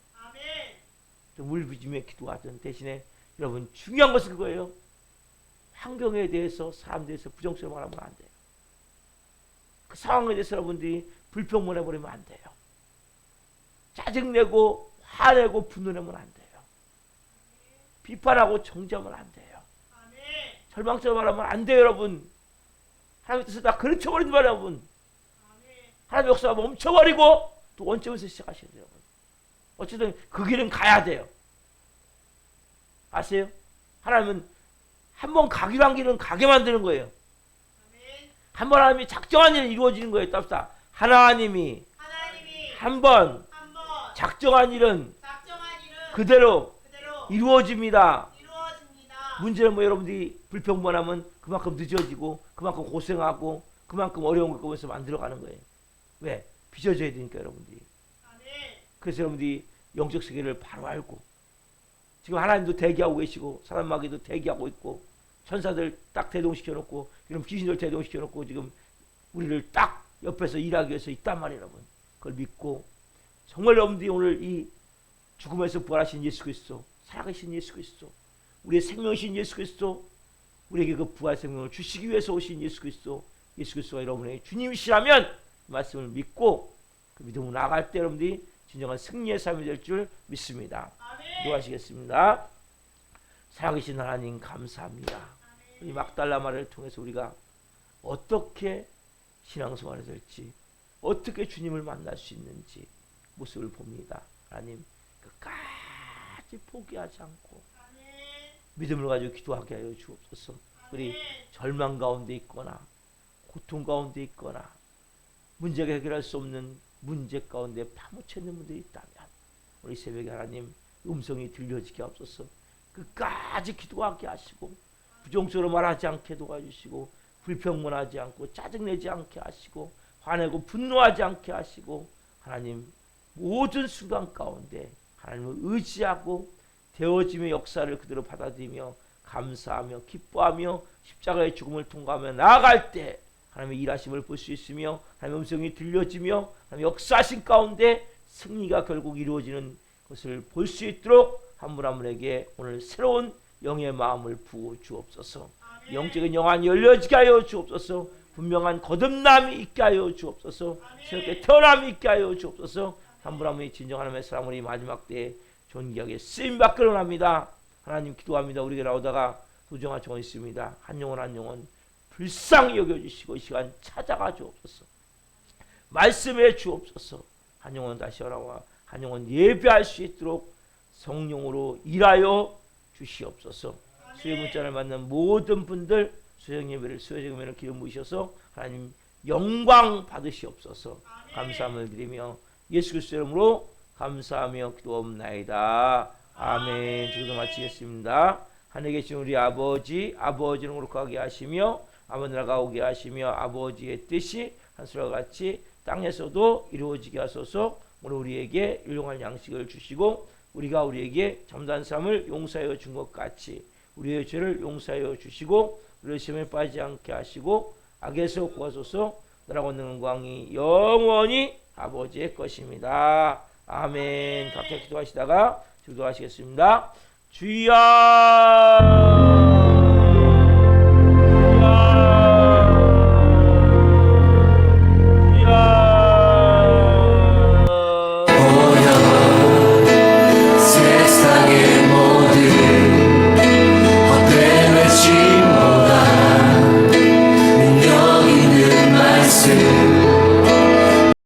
A: 좀 울부짖으며 기도하던 대신에 여러분 중요한 것은 그거예요. 환경에 대해서 사람들에 대해서 부정적으로 말하면 안 돼요. 그 상황에 대해서 여러분들이 불평만 해버리면 안 돼요. 짜증내고 화내고 분노내면 안 돼요. 비판하고 정죄하면 안 돼요. 절망적으로 말하면 안 돼요. 여러분 하나님의 뜻을 다 그르쳐버린 거예요. 여러분 하나님의 역사가 멈춰버리고 또 원점에서 시작하셔야 돼요. 여러분. 어쨌든 그 길은 가야 돼요. 아세요? 하나님은 한번 가기로 한 길은 가게 만드는 거예요. 한번 하나님이 작정한 일은 이루어지는 거예요. 따뜻하 하나님이 한번 작정한 일은 그대로 이루어집니다. 문제는 뭐 여러분들이 불평만하면 그만큼 늦어지고 그만큼 고생하고 그만큼 어려운 걸 거기서 만들어가는 거예요. 왜? 빚어져야 되니까 여러분들이. 그래서 여러분들이 영적 세계를 바로 알고 지금 하나님도 대기하고 계시고 사람 마귀도 대기하고 있고 천사들 딱 대동시켜 놓고 그럼 귀신들 대동시켜 놓고 지금 우리를 딱 옆에서 일하기 위해서 있단 말이에요. 여러분 그걸 믿고 정말 여러분들이 오늘 이 죽음에서 부활하신 예수 그리스도 살아계신 예수 그리스도 우리의 생명이신 예수 그리스도 우리에게 그 부활 생명을 주시기 위해서 오신 예수 그리스도가 여러분의 주님이시라면 그 말씀을 믿고 그 믿음으로 나아갈 때 여러분들이 진정한 승리의 삶이 될 줄 믿습니다. 기도하시겠습니다. 살아계신 하나님 감사합니다. 이 막달라 말을 통해서 우리가 어떻게 신앙생활을 될지 어떻게 주님을 만날 수 있는지 모습을 봅니다. 하나님 끝까지 포기하지 않고 믿음을 가지고 기도하게 하여 주옵소서. 우리 절망 가운데 있거나 고통 가운데 있거나 문제가 해결할 수 없는 문제 가운데 파묻혀 있는 분들이 있다면 우리 새벽에 하나님 음성이 들려지게 하옵소서. 끝까지 기도하게 하시고 부정적으로 말하지 않게 도와주시고 불평문하지 않고 짜증내지 않게 하시고 화내고 분노하지 않게 하시고 하나님 모든 순간 가운데 하나님을 의지하고 되어짐의 역사를 그대로 받아들이며 감사하며 기뻐하며 십자가의 죽음을 통과하며 나아갈 때 하나님의 일하심을 볼 수 있으며 하나님의 음성이 들려지며 하나님의 역사하신 가운데 승리가 결국 이루어지는 그것을 볼 수 있도록 한 분 한 분에게 오늘 새로운 영의 마음을 부어 주옵소서. 영적인 영안이 열려지게 하여 주옵소서. 분명한 거듭남이 있게 하여 주옵소서. 새롭게 태어남이 있게 하여 주옵소서. 한 분 한 분이 진정 하나님의 사람으로 이 마지막 때에 존귀하게 쓰임받기를 원합니다. 하나님 기도합니다. 우리가 나오다가 도정한 종은 있습니다. 한 영혼 한 영혼 불쌍히 여겨주시고 이 시간 찾아가 주옵소서. 말씀해 주옵소서. 한 영혼 다시 오라와 한 영혼 예배할 수 있도록 성령으로 일하여 주시옵소서. 수요 문자를 만난 모든 분들 수요 예배를 수요제금을 기름 부으셔서 하나님 영광 받으시옵소서. 감사함을 드리며 예수 그리스도 이름으로 감사하며 기도옵나이다. 아멘. 기도 마치겠습니다. 하늘에 계신 우리 아버지, 아버지는 거룩하게 하시며 아버지 나라가 오게 하시며 아버지의 뜻이 하늘과 같이 땅에서도 이루어지게 하소서. 오늘 우리에게 일용할 양식을 주시고 우리가 우리에게 잠단 삶을 용서하여 준 것 같이 우리의 죄를 용서하여 주시고 우리의 시험에 빠지지 않게 하시고 악에서 구하소서. 나라와 영광이 영원히 아버지의 것입니다. 아멘. 각자 기도하시다가 기도하시겠습니다. 주여